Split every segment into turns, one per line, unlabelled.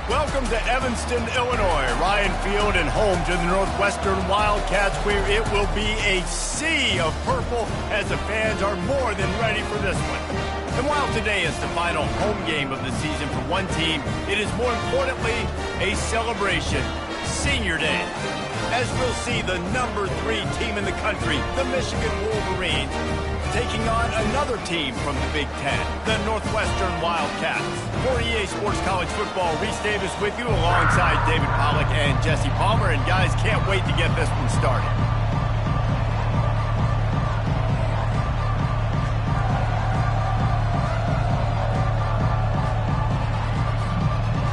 Welcome to Evanston, Illinois, Ryan Field, and home to the Northwestern Wildcats, where it will be a sea of purple as the fans are more than ready for this one. And while today is the final home game of the season for one team, it is more importantly a celebration, Senior Day. As we'll see the #3 team in the country, the Michigan Wolverines, taking on another team from the Big Ten, the Northwestern Wildcats. For EA Sports College Football, Reese Davis with you alongside David Pollack and Jesse Palmer. And guys, can't wait to get this one started.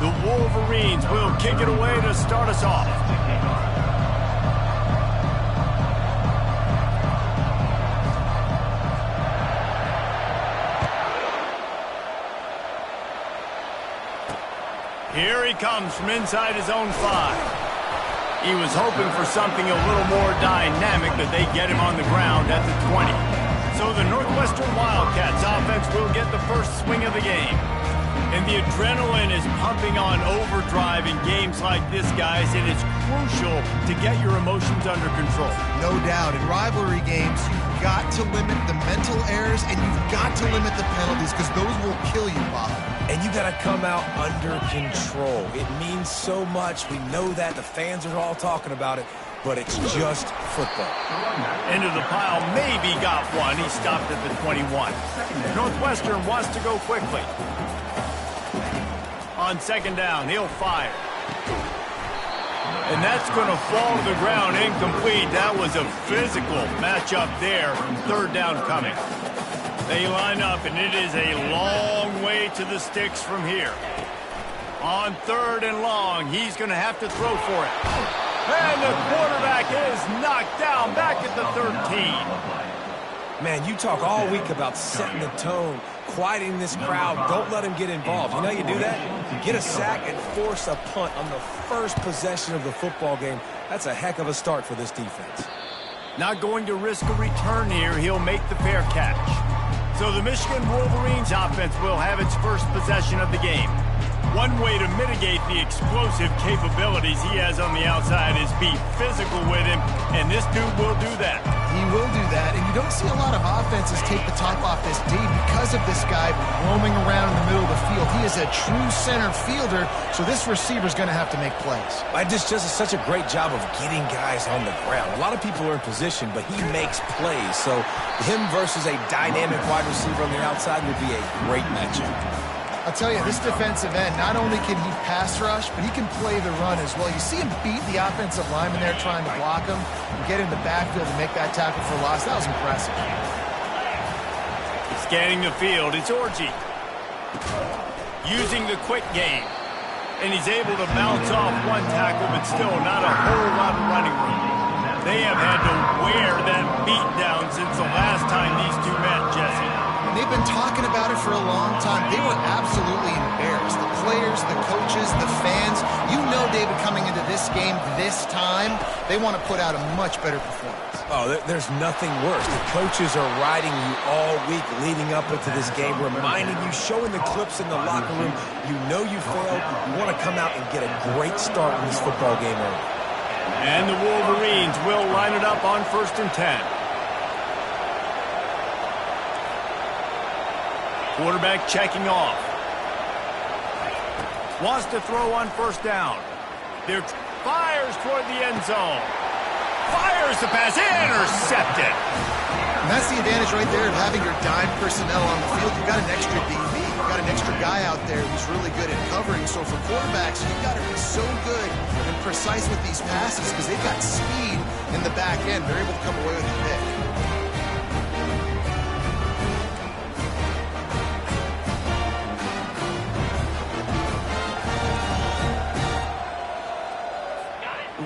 The Wolverines will kick it away to start us off. Here he comes from inside his own 5. He was hoping for something a little more dynamic, but they get him on the ground at the 20. So the Northwestern Wildcats offense will get the first swing of the game. And the adrenaline is pumping on overdrive in games like this, guys, and it's crucial to get your emotions under control.
No doubt. In rivalry games, you've got to limit the mental errors, and you've got to limit the penalties, because those will kill you, Bob.
And you got to come out under control. It means so much. We know that. The fans are all talking about it, but it's just football.
Into the pile, maybe got one. He stopped at the 21. Northwestern wants to go quickly. On second down, he'll fire. And that's going to fall to the ground incomplete. That was a physical matchup there. Third down coming. They line up, and it is a long way to the sticks from here. On third and long, he's going to have to throw for it. And the quarterback is knocked down back at the 13.
Man, you talk all week about setting the tone, quieting this crowd. Don't let him get involved. You know how you do that? You get a sack and force a punt on the first possession of the football game. That's a heck of a start for this defense.
Not going to risk a return here. He'll make the fair catch. So the Michigan Wolverines offense will have its first possession of the game. One way to mitigate the explosive capabilities he has on the outside is be physical with him, and this dude will do that.
He will do that, and you don't see a lot of offenses take the top off this D because of this guy roaming around in the middle of the field. He is a true center fielder, so this receiver's going to have to make plays.
I just does such a great job of getting guys on the ground. A lot of people are in position, but he makes plays, so him versus a dynamic wide receiver on the outside would be a great matchup.
I'll tell you, this defensive end, not only can he pass rush, but he can play the run as well. You see him beat the offensive lineman there trying to block him and get in the backfield and make that tackle for loss. That was impressive.
Scanning the field, it's Orji. Using the quick game. And he's able to bounce off one tackle, but still not a whole lot of running room. They have had to wear that beat down since the last time these two met, Jesse.
They've been talking about it for a long time. They were absolutely embarrassed. The players, the coaches, the fans. You know, David, coming into this game this time, they want to put out a much better performance.
Oh, there's nothing worse. The coaches are riding you all week leading up into this game, reminding you, showing the clips in the locker room. You know you failed. You want to come out and get a great start in this football game early.
And the Wolverines will line it up on 1st and 10. Quarterback checking off. Wants to throw on 1st down. There fires toward the end zone. Fires the pass. Intercepted.
And that's the advantage right there of having your dime personnel on the field. You've got an extra DB. You've got an extra guy out there who's really good at covering. So for quarterbacks, you've got to be so good and precise with these passes because they've got speed in the back end. They're able to come away with a pick.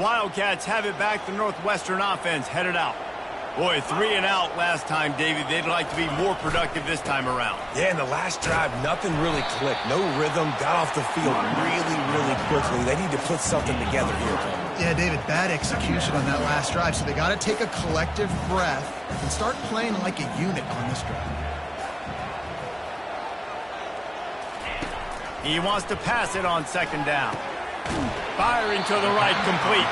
Wildcats have it back. The Northwestern offense headed out. Boy, 3 and out last time, Davey. They'd like to be more productive this time around.
Yeah, in the last drive, nothing really clicked. No rhythm, got off the field really quickly. They need to put something together here.
Yeah, David, bad execution on that last drive. So they got to take a collective breath and start playing like a unit on this drive.
He wants to pass it on second down. Firing to the right, complete.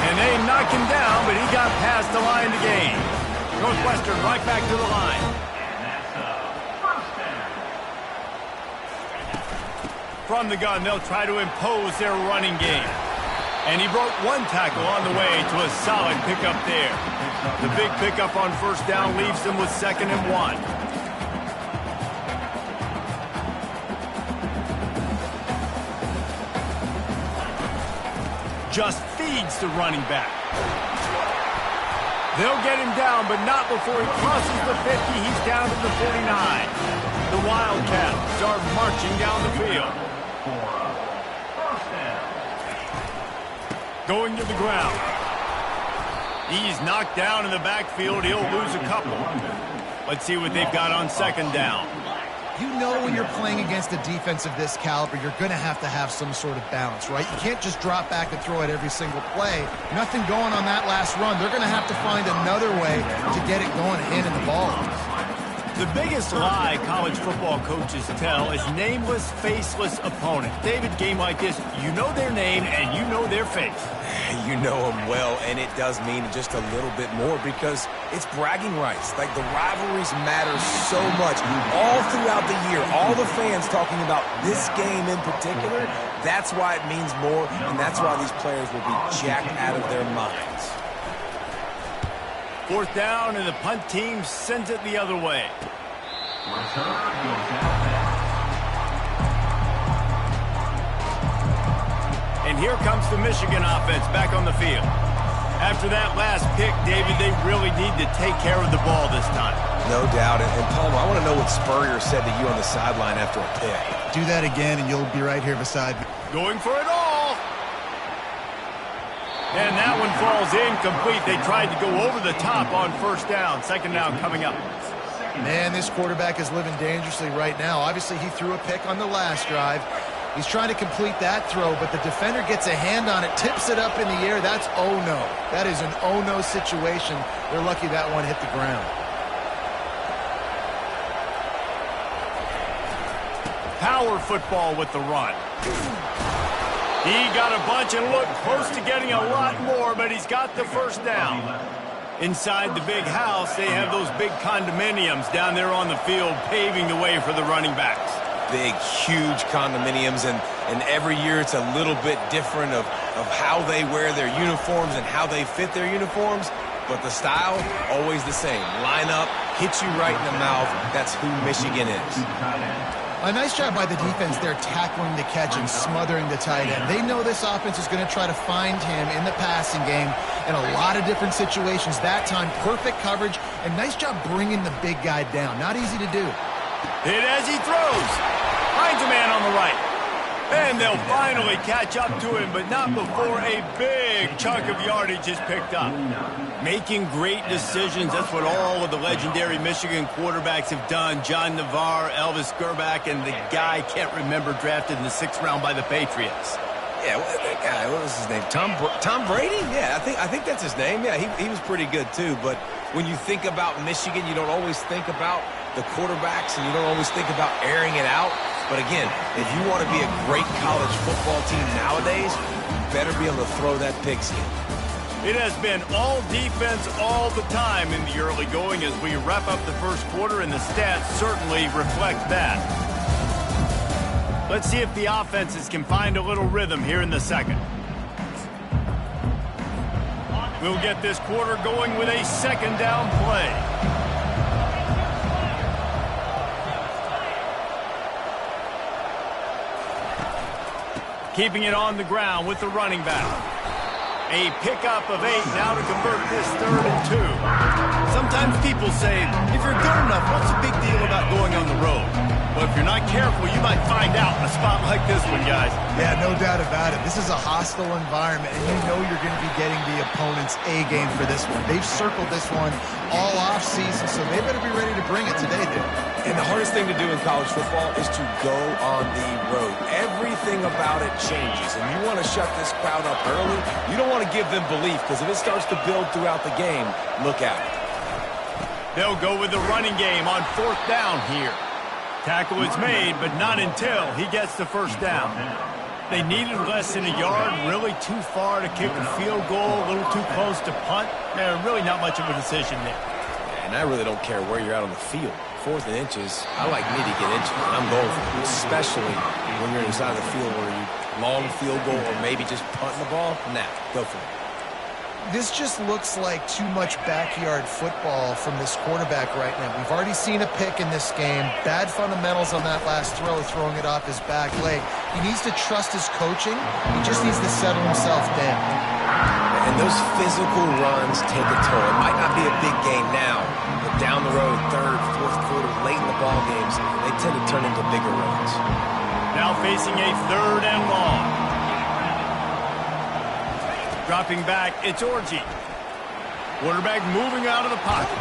And they knock him down, but he got past the line to gain. Northwestern right back to the line. From the gun, they'll try to impose their running game. And he broke one tackle on the way to a solid pickup there. The big pickup on first down leaves them with 2nd and 1. Just feeds the running back. They'll get him down, but not before he crosses the 50. He's down to the 49. The Wildcats start marching down the field. Going to the ground. He's knocked down in the backfield. He'll lose a couple. Let's see what they've got on second down.
You know when you're playing against a defense of this caliber, you're going to have some sort of balance, right? You can't just drop back and throw it every single play. Nothing going on that last run. They're going to have to find another way to get it going, handing the ball off.
The biggest lie college football coaches tell is nameless, faceless opponent. David, game like this, you know their name and you know their face.
You know them well, and it does mean just a little bit more because it's bragging rights. Like, the rivalries matter so much. All throughout the year, all the fans talking about this game in particular, that's why it means more, and that's why these players will be jacked out of their minds.
4th down, and the punt team sends it the other way. And here comes the Michigan offense back on the field. After that last pick, David, they really need to take care of the ball this time.
No doubt. And Palmer, I want to know what Spurrier said to you on the sideline after a pick.
Do that again, and you'll be right here beside me.
Going for it all. And that one falls incomplete. They tried to go over the top on first down. Second down coming up.
Man, this quarterback is living dangerously right now. Obviously, he threw a pick on the last drive. He's trying to complete that throw, but the defender gets a hand on it, tips it up in the air. That's oh-no. That is an oh-no situation. They're lucky that one hit the ground.
Power football with the run. He got a bunch and looked close to getting a lot more, but he's got the first down. Inside the big house, they have those big condominiums down there on the field paving the way for the running backs.
Big, huge condominiums, and every year it's a little bit different of how they wear their uniforms and how they fit their uniforms, but the style, always the same. Line up, hit you right in the mouth. That's who Michigan is.
A nice job by the defense there, tackling the catch and smothering the tight end. They know this offense is going to try to find him in the passing game in a lot of different situations. That time, perfect coverage, and nice job bringing the big guy down. Not easy to do.
Hit as he throws. Finds a man on the right. And they'll finally catch up to him, but not before a big chunk of yardage is picked up. Making great decisions, that's what all of the legendary Michigan quarterbacks have done. John Navarre, Elvis Gerbach, and the guy, can't remember, drafted in the 6th round by the Patriots.
Yeah, that guy, what was his name? Tom Brady? Yeah, I think that's his name. Yeah, he was pretty good too. But when you think about Michigan, you don't always think about the quarterbacks, and you don't always think about airing it out. But again, if you want to be a great college football team nowadays, you better be able to throw that pigskin.
It has been all defense all the time in the early going as we wrap up the first quarter, and the stats certainly reflect that. Let's see if the offenses can find a little rhythm here in the second. We'll get this quarter going with a second down play. Keeping it on the ground with the running back. A pickup of 8 now to convert this 3rd and 2. Sometimes people say, if you're good enough, what's the big deal about going on the road? Well, if you're not careful, you might find out in a spot like this one, guys.
Yeah, no doubt about it. This is a hostile environment, and you know you're going to be getting the opponent's A game for this one. They've circled this one all off season, so they better be ready to bring it today, dude.
And the hardest thing to do in college football is to go on the road. Everything about it changes, and you want to shut this crowd up early. You don't want to give them belief, because if it starts to build throughout the game, look out.
They'll go with the running game on 4th down here. Tackle is made, but not until he gets the first down. They needed less than a yard, really too far to kick a field goal, a little too close to punt. Really not much of a decision there.
And I really don't care where you're out on the field. 4th and inches, I like me to get inches. I'm going for it, especially when you're inside the field where you long field goal or maybe just punting the ball. Nah, go for it.
This just looks like too much backyard football from this quarterback right now. We've already seen a pick in this game. Bad fundamentals on that last throw, throwing it off his back leg. He needs to trust his coaching. He just needs to settle himself down.
And those physical runs take a toll. It might not be a big game now, but down the road, 3rd, 4th quarter, late in the ball games, they tend to turn into bigger runs.
Now facing a 3rd and long. Dropping back, it's Orji. Quarterback moving out of the pocket.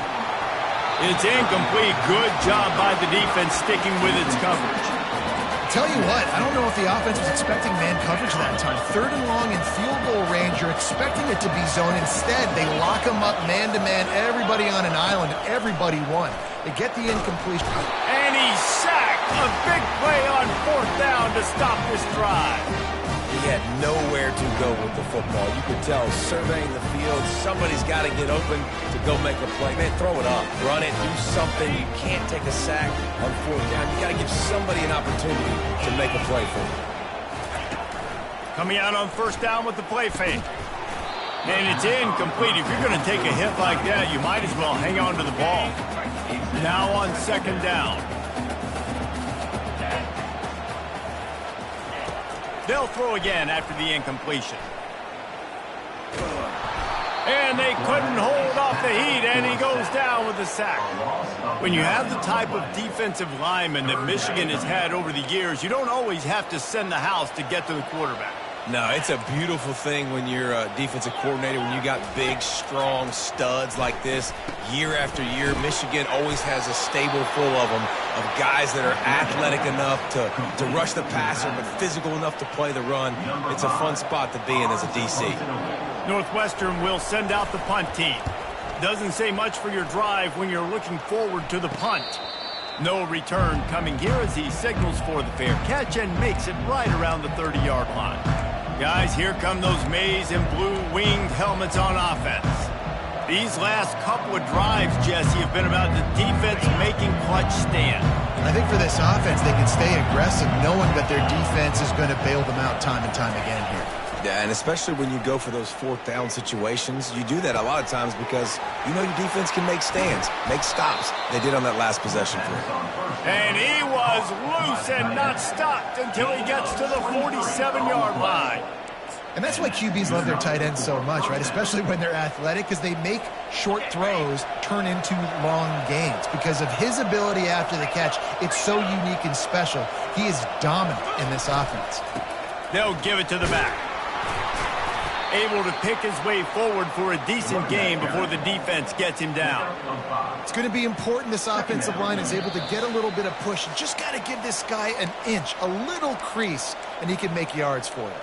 It's incomplete. Good job by the defense sticking with its coverage.
Tell you what, I don't know if the offense was expecting man coverage that time. 3rd and long in field goal range, you're expecting it to be zone. Instead, they lock them up man-to-man, everybody on an island, everybody won. They get the incompletion.
And he's sacked. A big play on 4th down to stop this drive.
He had nowhere to go with the football. You could tell, surveying the field, somebody's got to get open to go make a play. Man, throw it up, run it, do something. You can't take a sack on 4th down. You got to give somebody an opportunity to make a play for you.
Coming out on 1st down with the play fake. And it's incomplete. If you're going to take a hit like that, you might as well hang on to the ball. Now on 2nd down. They'll throw again after the incompletion. And they couldn't hold off the heat, and he goes down with the sack. When you have the type of defensive lineman that Michigan has had over the years, you don't always have to send the house to get to the quarterback.
No, it's a beautiful thing when you're a defensive coordinator, when you got big, strong studs like this. Year after year, Michigan always has a stable full of them, of guys that are athletic enough to rush the passer, but physical enough to play the run. It's a fun spot to be in as a DC.
Northwestern will send out the punt team. Doesn't say much for your drive when you're looking forward to the punt. No return coming here as he signals for the fair catch and makes it right around the 30-yard line. Guys, here come those maize and blue winged helmets on offense. These last couple of drives, Jesse, have been about the defense making clutch stand.
I think for this offense, they can stay aggressive knowing that their defense is going to bail them out time and time again here.
Yeah, and especially when you go for those 4th down situations, you do that a lot of times because you know your defense can make stands, make stops. They did on that last possession for him.
And he was loose and not stopped until he gets to the 47-yard line.
And that's why QBs love their tight ends so much, right? Especially when they're athletic, because they make short throws turn into long gains. Because of his ability after the catch, it's so unique and special. He is dominant in this offense.
They'll give it to the back. Able to pick his way forward for a decent game before the defense gets him down.
It's going to be important this offensive line is able to get a little bit of push. You just got to give this guy an inch, a little crease, and he can make yards for it.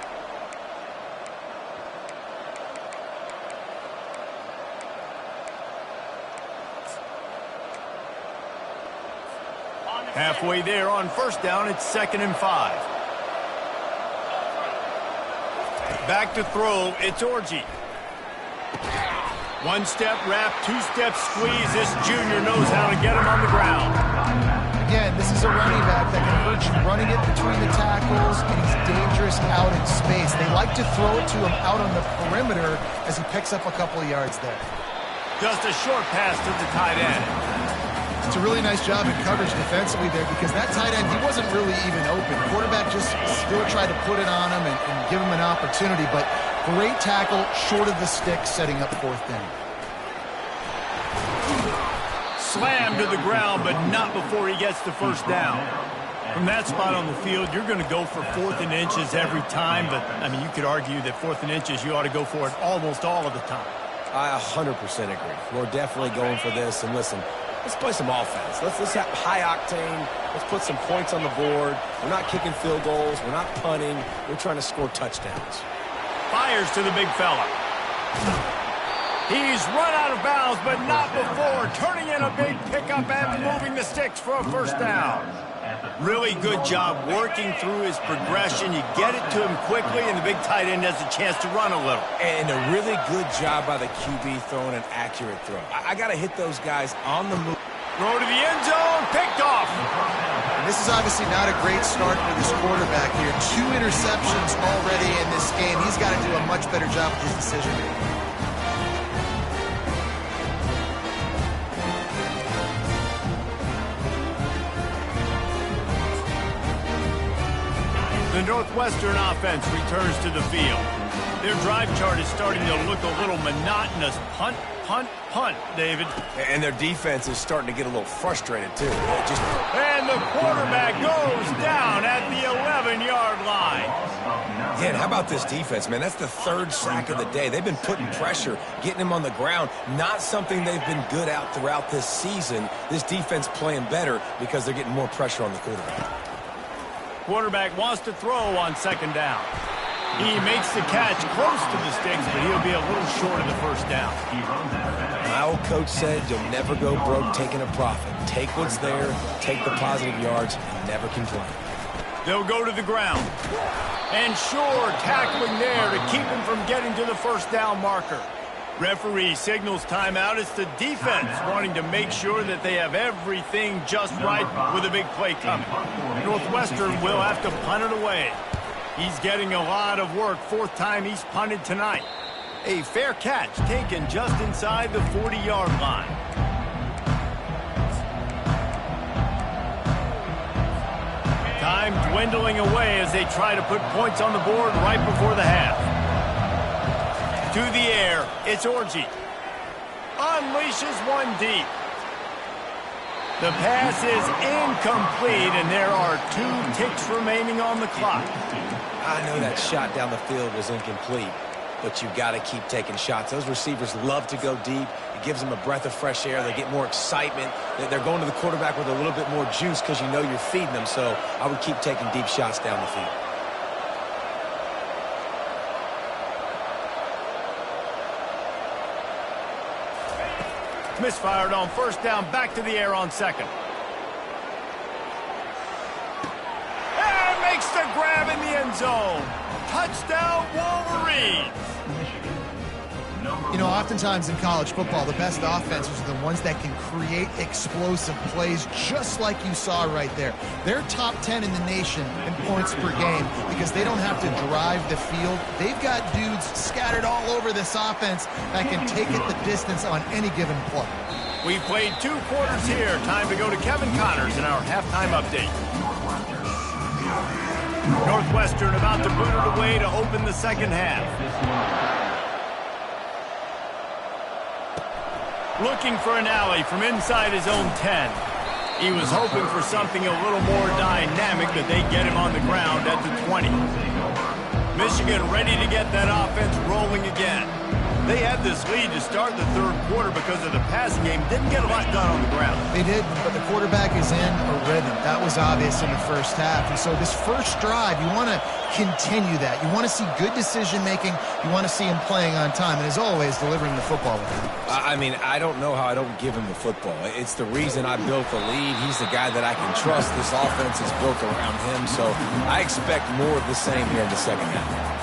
Halfway there on 1st down, it's 2nd and 5. Back to throw, it's Orji. 1-step wrap, 2-step squeeze. This junior knows how to get him on the ground.
Again, this is a running back that can hurt you running it between the tackles, and he's dangerous out in space. They like to throw it to him out on the perimeter as he picks up a couple of yards there.
Just a short pass to the tight end.
It's a really nice job in coverage defensively there because that tight end, he wasn't really even open. Quarterback just still tried to put it on him and give him an opportunity, but great tackle short of the stick setting up 4th down.
Slammed to the ground, but not before he gets the 1st down. From that spot on the field, you're going to go for 4th and inches every time, but, I mean, you could argue that 4th and inches, you ought to go for it almost all of the time.
I 100% agree. We're definitely going for this, and listen, let's play some offense. Let's have high octane. Let's put some points on the board. We're not kicking field goals. We're not punting. We're trying to score touchdowns.
Fires to the big fella. He's run out of bounds, but not before turning in a big pickup and moving the sticks for a first down. Really good job working through his progression. You get it to him quickly, and the big tight end has a chance to run a little.
And a really good job by the QB throwing an accurate throw. I got to hit those guys on the move.
Throw to the end zone, picked off.
And this is obviously not a great start for this quarterback here. 2 interceptions already in this game. He's got to do a much better job with his decision-making.
The Northwestern offense returns to the field. Their drive chart is starting to look a little monotonous. Punt, punt, punt, David.
And their defense is starting to get a little frustrated, too.
And the quarterback goes down at the 11-yard line.
Yeah, and how about this defense, man? That's the 3rd sack of the day. They've been putting pressure, getting him on the ground. Not something they've been good at throughout this season. This defense playing better because they're getting more pressure on the quarterback.
Quarterback wants to throw on 2nd down. He makes the catch close to the sticks, but he'll be a little short of the first down.
My old coach said you'll never go broke taking a profit. Take what's there, take the positive yards, and never complain.
They'll go to the ground. And sure, tackling there to keep him from getting to the first down marker. Referee signals timeout. It's the defense wanting to make sure that they have everything just right with a big play coming. Northwestern will have to punt it away. He's getting a lot of work. 4th time he's punted tonight. A fair catch taken just inside the 40-yard line. Time dwindling away as they try to put points on the board right before the half. To the air, it's Orji. Unleashes one deep. The pass is incomplete, and there are 2 ticks remaining on the clock.
I know that shot down the field was incomplete, but you got to keep taking shots. Those receivers love to go deep. It gives them a breath of fresh air. They get more excitement. They're going to the quarterback with a little bit more juice because you know you're feeding them, so I would keep taking deep shots down the field.
Misfired on 1st down, back to the air on 2nd. And makes the grab in the end zone. Touchdown, Wolverines.
You know, oftentimes in college football, the best offenses are the ones that can create explosive plays, just like you saw right there. They're top 10 in the nation in points per game because they don't have to drive the field. They've got dudes scattered all over this offense that can take it the distance on any given play.
We've played 2 quarters here. Time to go to Kevin Connors in our halftime update. Northwestern about to boot it away to open the 2nd half. Looking for an alley from inside his own 10. He was hoping for something a little more dynamic, but they get him on the ground at the 20. Michigan ready to get that offense rolling again. They had this lead to start the 3rd quarter because of the passing game. Didn't get a lot done on the ground.
They did, but the quarterback is in a rhythm. That was obvious in the 1st half. And so this first drive, you want to continue that. You want to see good decision-making. You want to see him playing on time. And as always, delivering the football.
I mean, I don't know how I don't give him the football. It's the reason I built the lead. He's the guy that I can trust. This offense is built around him. So I expect more of the same here in the 2nd half.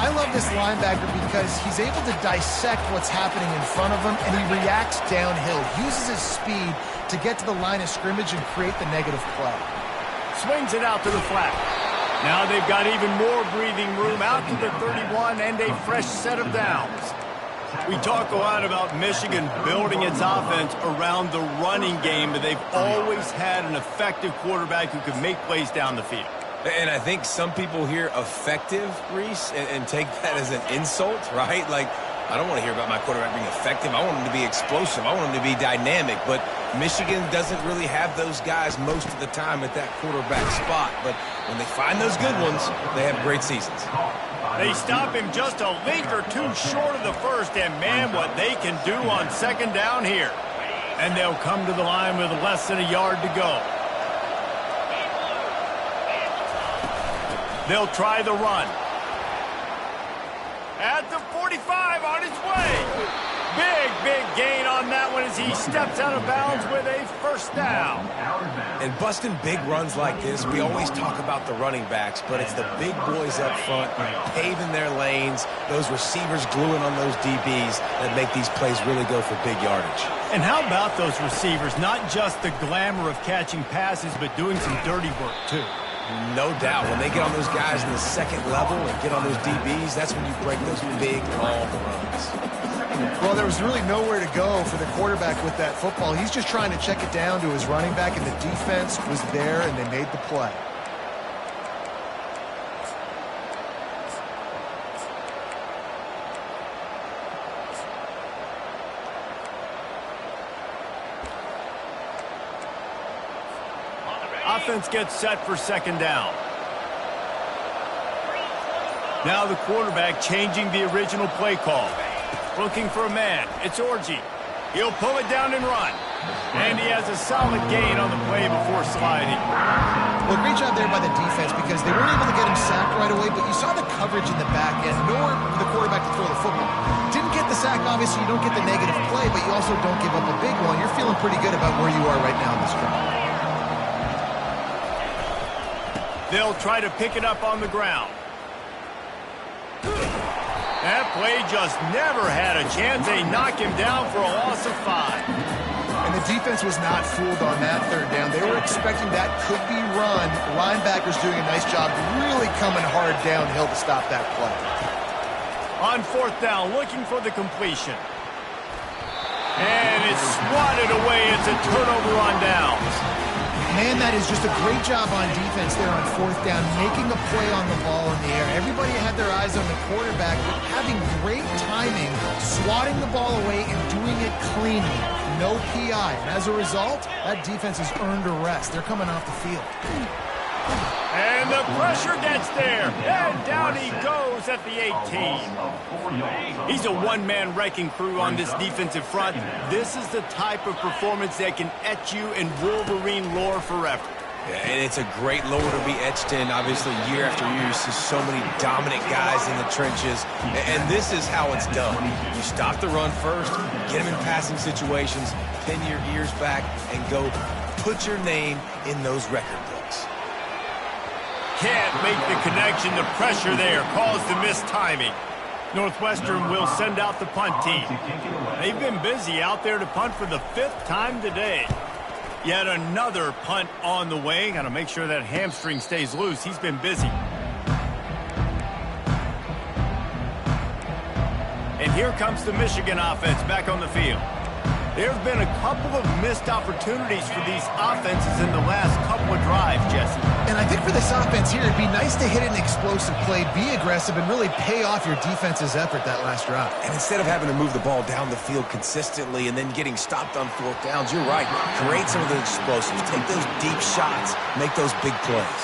I love this linebacker because he's able to dissect what's happening in front of him, and he reacts downhill, uses his speed to get to the line of scrimmage and create the negative play.
Swings it out to the flat. Now they've got even more breathing room out to the 31 and a fresh set of downs. We talk a lot about Michigan building its offense around the running game, but they've always had an effective quarterback who can make plays down the field.
And I think some people hear effective, Reese, and take that as an insult, right? Like, I don't want to hear about my quarterback being effective. I want him to be explosive. I want him to be dynamic. But Michigan doesn't really have those guys most of the time at that quarterback spot. But when they find those good ones, they have great seasons.
They stop him just a link or 2 short of the 1st, and man, what they can do on 2nd down here. And they'll come to the line with less than a yard to go. They'll try the run. At the 45 on his way. moment as he steps out of bounds with a first down.
And busting big runs like this, we always talk about the running backs, but it's the big boys up front paving their lanes, those receivers gluing on those DBs that make these plays really go for big yardage.
And how about those receivers? Not just the glamour of catching passes, but doing some dirty work, too.
No doubt. When they get on those guys in the second level and get on those DBs, that's when you break those big, long runs.
Well, there was really nowhere to go for the quarterback with that football. He's just trying to check it down to his running back, and the defense was there, and they made the play.
Offense gets set for second down. Now the quarterback changing the original play call. Looking for a man. It's Orji. He'll pull it down and run. And he has a solid gain on the play before sliding.
Well, great job there by the defense because they weren't able to get him sacked right away, but you saw the coverage in the back end, nor the quarterback to throw the football. Didn't get the sack, obviously. You don't get the negative play, but you also don't give up a big one. You're feeling pretty good about where you are right now in this drive.
They'll try to pick it up on the ground. That play just never had a chance. They knock him down for a loss of 5.
And the defense was not fooled on that third down. They were expecting that could be run. The linebackers doing a nice job really coming hard downhill to stop that play.
On fourth down, looking for the completion. And it's swatted away. It's a turnover on downs.
Man, that is just a great job on defense there on fourth down, making a play on the ball in the air. Everybody had their eyes on the quarterback, but having great timing, swatting the ball away and doing it cleanly. No PI. And as a result, that defense has earned a rest. They're coming off the field.
And the pressure gets there. And down he goes at the 18. He's a one-man wrecking crew on this defensive front. This is the type of performance that can etch you in Wolverine lore forever.
Yeah, and it's a great lore to be etched in. Obviously, year after year, you see so many dominant guys in the trenches. And this is how it's done. You stop the run first, get them in passing situations, pin your ears back, and go put your name in those record books.
Can't make the connection. The pressure there caused the missed timing. Northwestern will send out the punt team. They've been busy out there to punt for the 5th time today. Yet another punt on the way. Got to make sure that hamstring stays loose. He's been busy. And here comes the Michigan offense back on the field. There have been a couple of missed opportunities for these offenses in the last couple of drives, Jesse.
And I think for this offense here, it'd be nice to hit an explosive play, be aggressive, and really pay off your defense's effort that last drive.
And instead of having to move the ball down the field consistently and then getting stopped on fourth downs, you're right. Create some of those explosives. Take those deep shots. Make those big plays.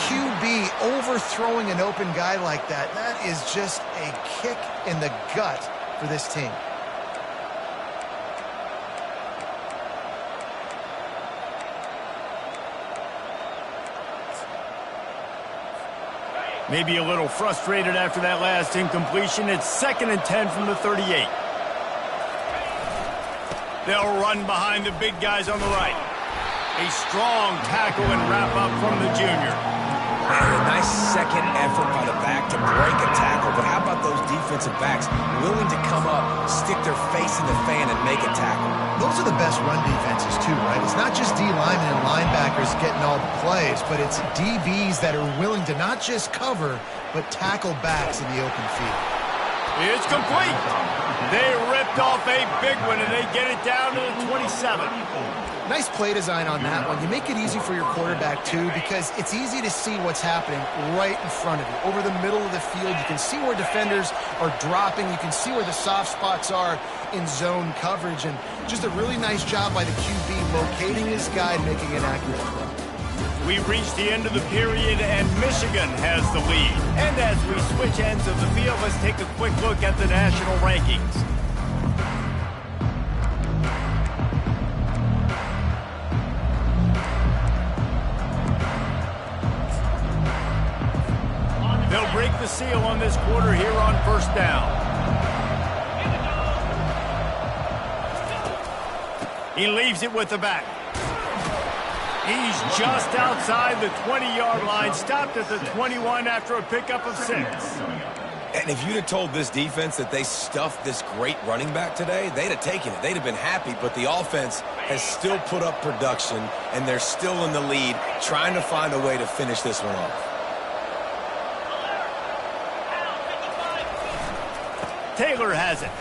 QB overthrowing an open guy like that, that is just a kick in the gut for this team.
Maybe a little frustrated after that last incompletion. It's 2nd and 10 from the 38. They'll run behind the big guys on the right. A strong tackle and wrap up from the junior.
And a nice second effort by the back to break a tackle. But how about those defensive backs willing to come up, stick their face in the fan, and make a tackle?
Those are the best run defenses, too, right? It's not just D linemen and linebackers getting all the plays, but it's DBs that are willing to not just cover, but tackle backs in the open field.
It's complete. They ripped off a big one, and they get it down to the 27.
Nice play design on that one. You make it easy for your quarterback, too, because it's easy to see what's happening right in front of you. Over the middle of the field, you can see where defenders are dropping. You can see where the soft spots are in zone coverage. And just a really nice job by the QB locating his guy and making an accurate throw.
We've reached the end of the period, and Michigan has the lead. And as we switch ends of the field, let's take a quick look at the national rankings. They'll break the seal on this quarter here on first down. He leaves it with the back. He's just outside the 20-yard line, stopped at the 21 after a pickup of 6.
And if you'd have told this defense that they stuffed this great running back today, they'd have taken it. They'd have been happy, but the offense has still put up production, and they're still in the lead, trying to find a way to finish this one off.
Taylor has it.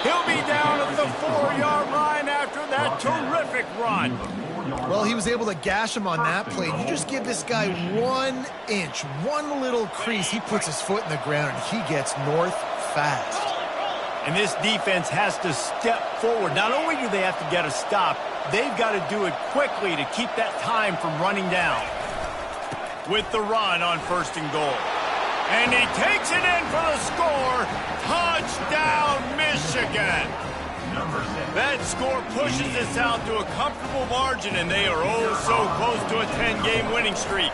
He'll be down at the 4-yard line after that terrific run.
Well, he was able to gash him on that play. You just give this guy 1 inch, one little crease, he puts his foot in the ground, and he gets north fast.
And this defense has to step forward. Not only do they have to get a stop, they've got to do it quickly to keep that time from running down. With the run on 1st and goal. And he takes it in for the score. Touchdown, Michigan. That score pushes us out to a comfortable margin, and they are oh so close to a 10-game winning streak.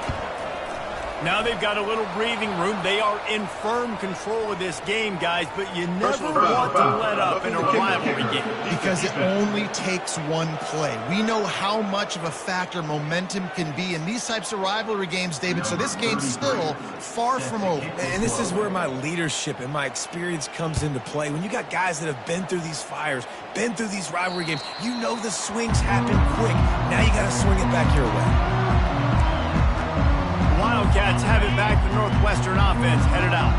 Now they've got a little breathing room. They are in firm control of this game, guys, but you never want to let up in a rivalry game.
Because it only takes one play. We know how much of a factor momentum can be in these types of rivalry games, David, so this game's still far from over.
And this is where my leadership and my experience comes into play. When you got guys that have been through these fires, been through these rivalry games, you know the swings happen quick. Now you got to swing it back your way.
Wildcats have it back. The Northwestern offense headed out.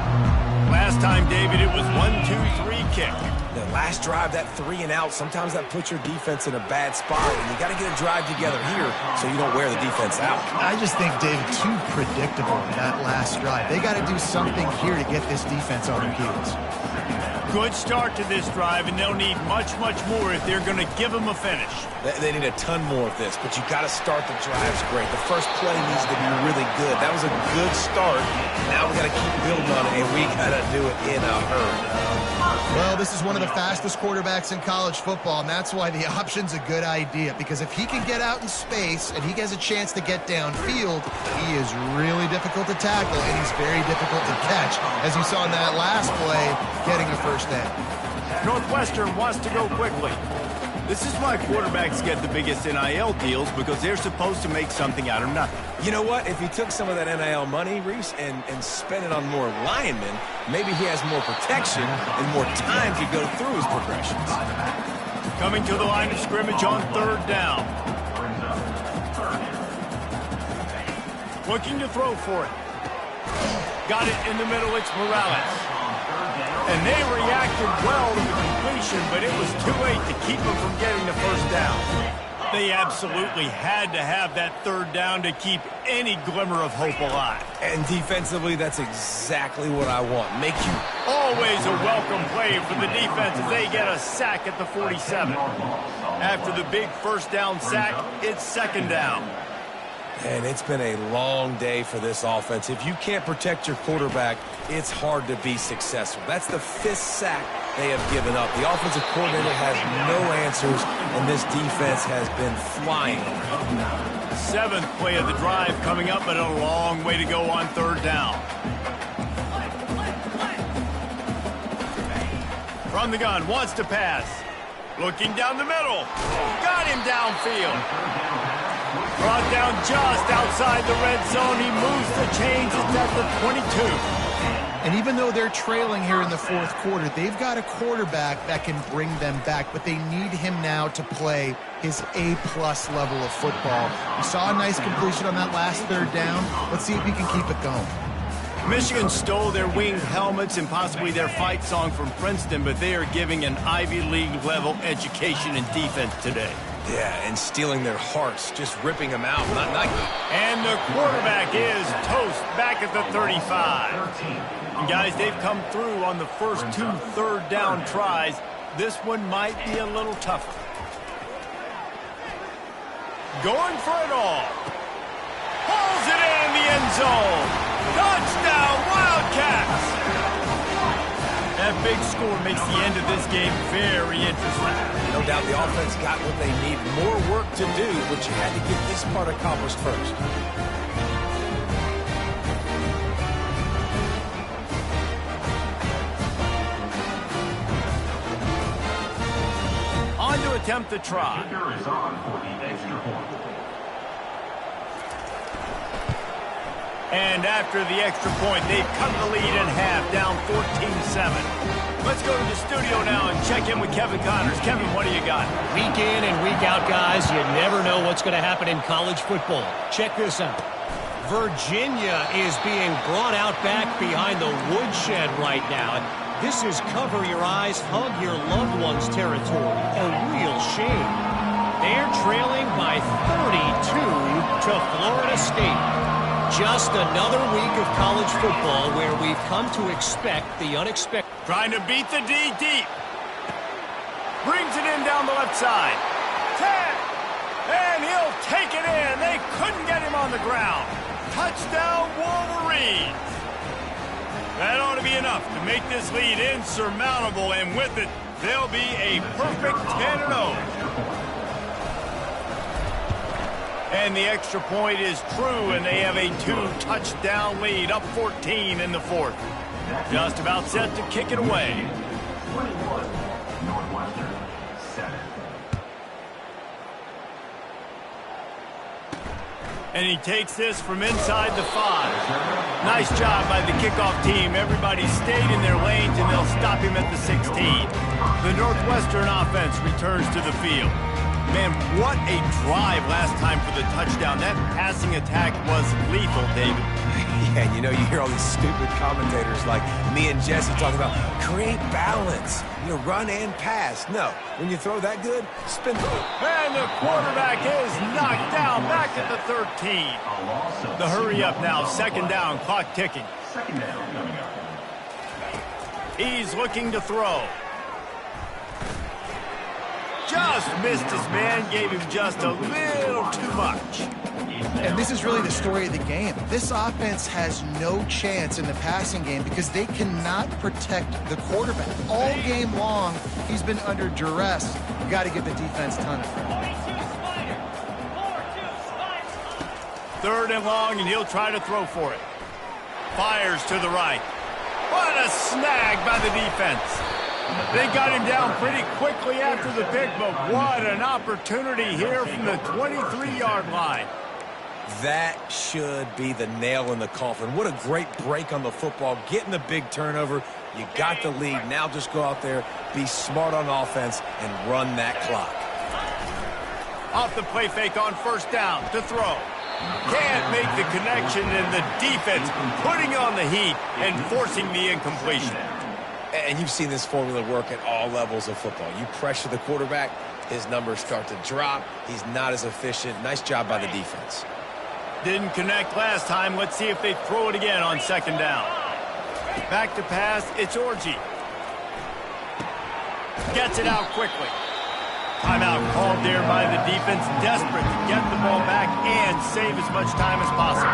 Last time, David, it was 1-2-3 kick.
The last drive, that 3 and out, sometimes that puts your defense in a bad spot, and you got to get a drive together here so you don't wear the defense out.
I just think, David, too predictable in that last drive. They got to do something here to get this defense on their heels.
Good start to this drive, and they'll need much, much more if they're going to give them a finish.
They need a ton more of this, but you got to start the drives great. The first play needs to be really good. That was a good start. Now we got to keep building on it, and we got to do it in a hurry.
Well, this is one of the fastest quarterbacks in college football, and that's why the option's a good idea, because if he can get out in space and he has a chance to get downfield, he is really difficult to tackle, and he's very difficult to catch, as you saw in that last play, getting a first down.
Northwestern wants to go quickly. This is why quarterbacks get the biggest NIL deals, because they're supposed to make something out of nothing.
You know what? If he took some of that NIL money, Reese, and spent it on more linemen, maybe he has more protection and more time to go through his progressions.
Coming to the line of scrimmage on 3rd down. Looking to throw for it. Got it in the middle. It's Morales. And they reacted well to the completion, but it was too late to keep them from getting the first down. They absolutely had to have that 3rd down to keep any glimmer of hope alive.
And defensively, that's exactly what I want. Make you...
Always a welcome play for the defense as they get a sack at the 47. After the big first down sack, it's 2nd down.
And it's been a long day for this offense. If you can't protect your quarterback, it's hard to be successful. That's the 5th sack they have given up. The offensive coordinator has no answers, and this defense has been flying.
7th play of the drive coming up, but a long way to go on 3rd down. From the gun, wants to pass. Looking down the middle. Got him downfield. Brought down just outside the red zone. He moves the chains. It's at the 22.
And even though they're trailing here in the 4th quarter, they've got a quarterback that can bring them back, but they need him now to play his A-plus level of football. We saw a nice completion on that last 3rd down. Let's see if he can keep it going.
Michigan stole their winged helmets and possibly their fight song from Princeton, but they are giving an Ivy League level education in defense today.
Yeah, and stealing their hearts, just ripping them out. Not good.
And the quarterback is toast back at the 35. And guys, they've come through on the first 2 3rd down tries. This one might be a little tougher. Going for it all. Pulls it in the end zone. Touchdown, Wildcats! That big score makes the end of this game very interesting.
No doubt the offense got what they need. More work to do, but you had to get this part accomplished first.
attempt the try. And after the extra point, they've cut the lead in half, down 14-7. Let's go to the studio now and check in with Kevin Connors. Kevin, what do you got?
Week in and week out, guys, you never know what's going to happen in college football. Check this out. Virginia is being brought out back behind the woodshed right now. This is cover your eyes, hug your loved ones territory. A real shame. They're trailing by 32 to Florida State. Just another week of college football where we've come to expect the unexpected.
Trying to beat the D deep. Brings it in down the left side. 10. And he'll take it in. They couldn't get him on the ground. Touchdown, Wolverines. That ought to be enough to make this lead insurmountable, and with it, they'll be a perfect 10-0. And the extra point is true, and they have a 2-touchdown lead, up 14 in the fourth. Just about set to kick it away.
21, Northwestern, 7.
And he takes this from inside the 5. Nice job by the kickoff team. Everybody stayed in their lanes, and they'll stop him at the 16. The Northwestern offense returns to the field. Man, what a drive last time for the touchdown. That passing attack was lethal, David.
Yeah, you know, you hear all these stupid commentators like me and Jesse talking about create balance, you know, run and pass. No, when you throw that good, spin through.
And the quarterback is knocked down back at the 13. The hurry up now, second down, clock ticking.
Second down coming up.
He's looking to throw. Just missed his man, gave him just a little too much.
And this is really the story of the game. This offense has no chance in the passing game because they cannot protect the quarterback. All game long, he's been under duress. You got to give the defense a ton of credit.
Third and long, and he'll try to throw for it. Fires to the right. What a snag by the defense. They got him down pretty quickly after the pick, but what an opportunity here from the 23-yard line.
That should be the nail in the coffin. What a great break on the football, getting the big turnover. You got the lead. Now just go out there, be smart on offense, and run that clock.
Off the play fake on first down to throw. Can't make the connection, and the defense putting on the heat and forcing the incompletion.
And you've seen this formula work at all levels of football. You pressure the quarterback, his numbers start to drop. He's not as efficient. Nice job by the defense.
Didn't connect last time. Let's see if they throw it again on second down. Back to pass, it's Orji. Gets it out quickly. Timeout called there by the defense, desperate to get the ball back and save as much time as possible.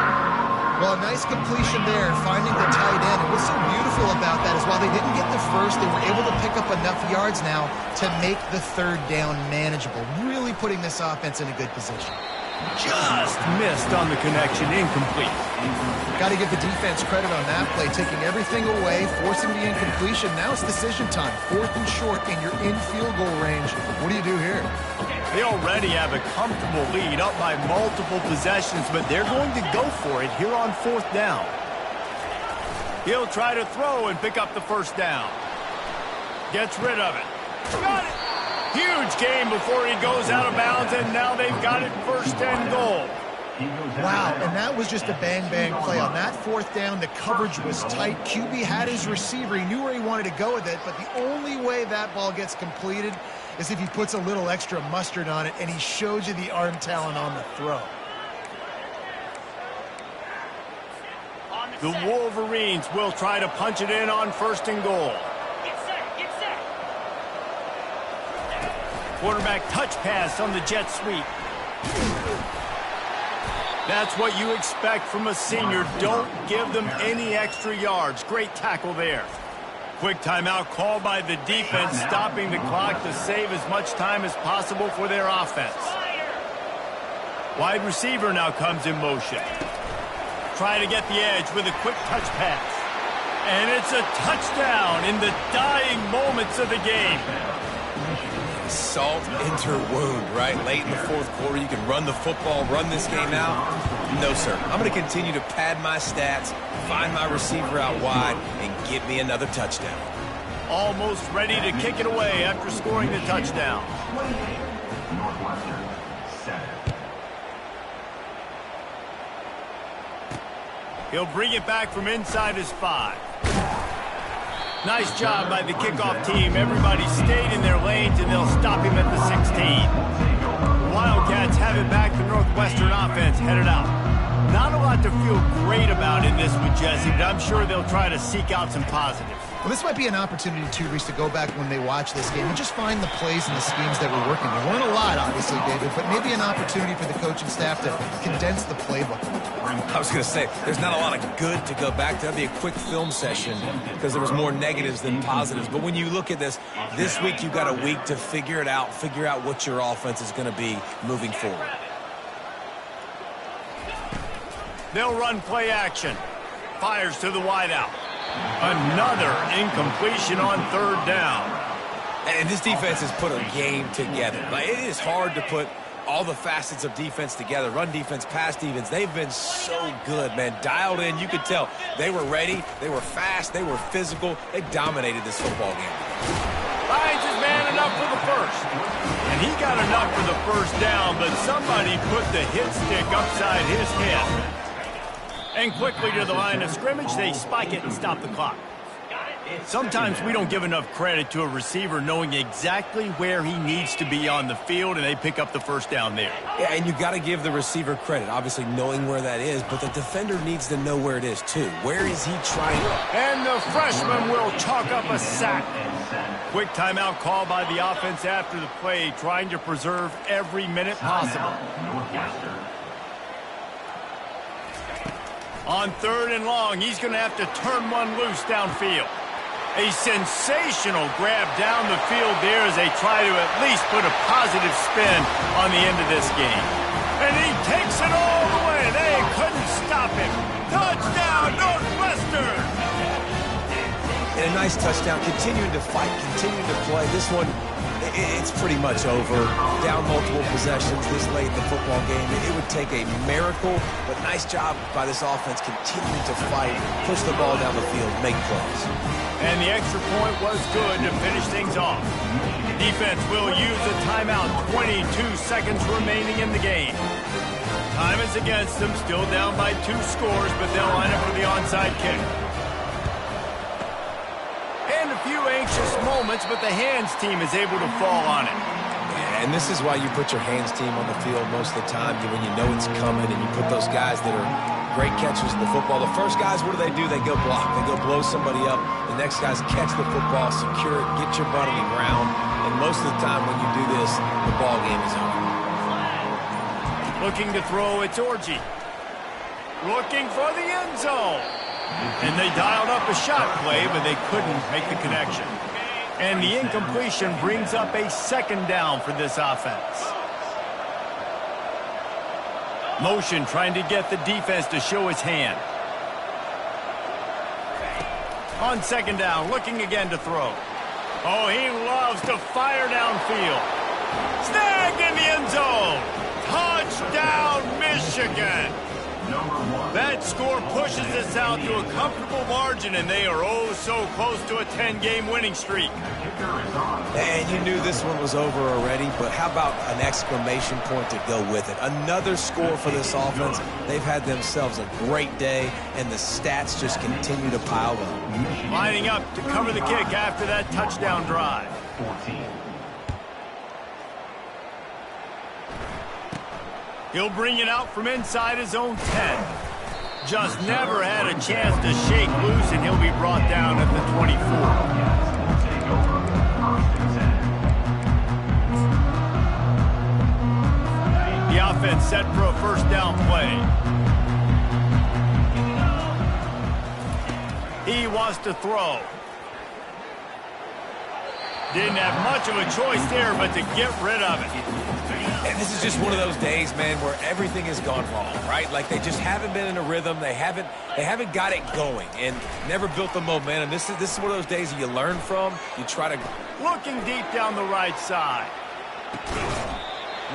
Well, a nice completion there, finding the tight end. And what's so beautiful about that is while they didn't get the first, they were able to pick up enough yards now to make the third down manageable, really putting this offense in a good position.
Just missed on the connection, incomplete.
Got to give the defense credit on that play, taking everything away, forcing the incompletion. Now it's decision time. 4th and short, and you're in field goal range. What do you do here?
They already have a comfortable lead, up by multiple possessions, but they're going to go for it here on 4th down. He'll try to throw and pick up the first down. Gets rid of it. Got it! Huge game before he goes out of bounds, and now they've got it 1st and goal.
Wow, and that was just a bang-bang play. On that 4th down, the coverage was tight. QB had his receiver. He knew where he wanted to go with it, but the only way that ball gets completed is if he puts a little extra mustard on it, and he shows you the arm talent on the throw.
The Wolverines will try to punch it in on 1st and goal. Quarterback touch pass on the jet sweep. That's what you expect from a senior. Don't give them any extra yards. Great tackle there. Quick timeout called by the defense, stopping the clock to save as much time as possible for their offense. Wide receiver now comes in motion. Trying to get the edge with a quick touch pass. And it's a touchdown in the dying moments of the game.
Salt into her wound, right? Late in the fourth quarter, you can run the football, run this game out. No, sir. I'm going to continue to pad my stats, find my receiver out wide, and get me another touchdown.
Almost ready to kick it away after scoring the touchdown.
Northwestern 7.
He'll bring it back from inside his 5. Nice job by the kickoff team. Everybody stayed in their lanes, and they'll stop him at the 16. The Wildcats have it back. The Northwestern offense headed out. Not a lot to feel great about in this one, Jesse, but I'm sure they'll try to seek out some positives.
Well, this might be an opportunity, too, Reese, to go back when they watch this game and just find the plays and the schemes that were working. There weren't a lot, obviously, David, but maybe an opportunity for the coaching staff to condense the playbook.
I was going to say, there's not a lot of good to go back to. That'd be a quick film session because there was more negatives than positives. But when you look at this week you've got a week to figure it out, figure out what your offense is going to be moving forward.
They'll run play action. Fires to the wideout. Another incompletion on third down.
And this defense has put a game together. Like, it is hard to put all the facets of defense together. Run defense, pass defense. They've been so good, man. Dialed in. You could tell they were ready. They were fast. They were physical. They dominated this football game.
Finds his man enough for the first. And he got enough for the first down, but somebody put the hit stick upside his head. And quickly to the line of scrimmage, they spike it and stop the clock. Sometimes we don't give enough credit to a receiver knowing exactly where he needs to be on the field, and they pick up the first down there.
Yeah, and you got to give the receiver credit, obviously knowing where that is, but the defender needs to know where it is too. Where is he trying?
And the freshman will chalk up a sack. Quick timeout call by the offense after the play, trying to preserve every minute possible. On third and long, he's going to have to turn one loose downfield. A sensational grab down the field there as they try to at least put a positive spin on the end of this game. And he takes it all the way. They couldn't stop him. Touchdown, Northwestern!
And a nice touchdown, continuing to fight, continuing to play. This one, it's pretty much over. Down multiple possessions this late in the football game. It would take a miracle, but nice job by this offense continuing to fight, push the ball down the field, make plays.
And the extra point was good to finish things off. Defense will use a timeout. 22 seconds remaining in the game. Time is against them, still down by 2 scores, but they'll line up for the onside kick. And a few anxious moments, but the hands team is able to fall on it.
And this is why you put your hands team on the field most of the time, when you know it's coming, and you put those guys that are great catchers in the football. The first guys, what do? They go block. They go blow somebody up. The next guys catch the football, secure it, get your butt on the ground. And most of the time when you do this, the ball game is over.
Looking to throw, it's Orji. Looking for the end zone. And they dialed up a shot play, but they couldn't make the connection. And the incompletion brings up a second down for this offense. Motion trying to get the defense to show his hand. On second down, looking again to throw. Oh, he loves to fire downfield. Snagged in the end zone. Touchdown, Michigan. That score pushes us out to a comfortable margin, and they are oh so close to a 10-game winning streak.
And you knew this one was over already, but how about an exclamation point to go with it? Another score for this offense. They've had themselves a great day, and the stats just continue to pile up.
Lining up to cover the kick after that touchdown drive.
14.
He'll bring it out from inside his own 10. Just never had a chance to shake loose, and he'll be brought down at the 24. The offense set for a first down play. He wants to throw. Didn't have much of a choice there but to get rid of it.
And this is just one of those days, man, where everything has gone wrong, right? Like they just haven't been in a rhythm. They haven't got it going and never built the momentum. This is one of those days that you learn from. You try to...
Looking deep down the right side.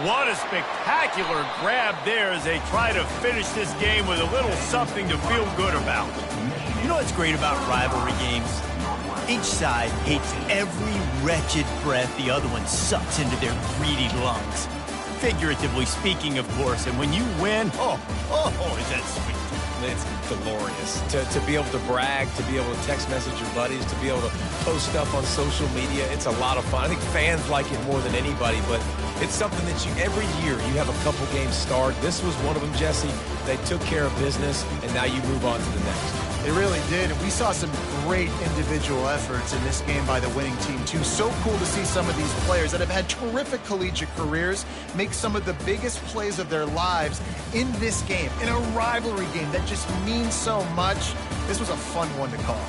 What a spectacular grab there as they try to finish this game with a little something to feel good about.
You know what's great about rivalry games? Each side hates every wretched breath the other one sucks into their greedy lungs. Figuratively speaking, of course, and when you win, oh, is that sweet.
It's glorious to be able to brag, to be able to text message your buddies, to be able to post stuff on social media. It's a lot of fun. I think fans like it more than anybody, but it's something that every year you have a couple games start. This was one of them, Jesse. They took care of business, and now you move on to the next.
They really did, and we saw some great individual efforts in this game by the winning team, too. So cool to see some of these players that have had terrific collegiate careers make some of the biggest plays of their lives in this game, in a rivalry game that just means so much. This was a fun one to call.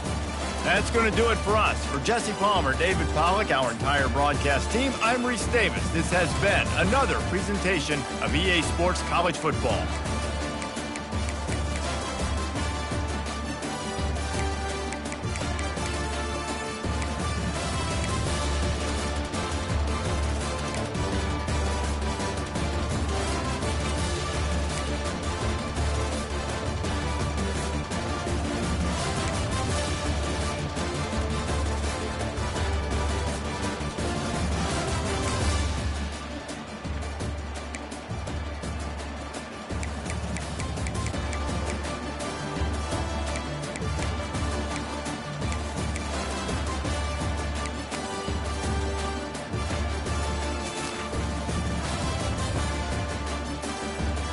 That's going to do it for us. For Jesse Palmer, David Pollack, our entire broadcast team, I'm Reese Davis. This has been another presentation of EA Sports College Football.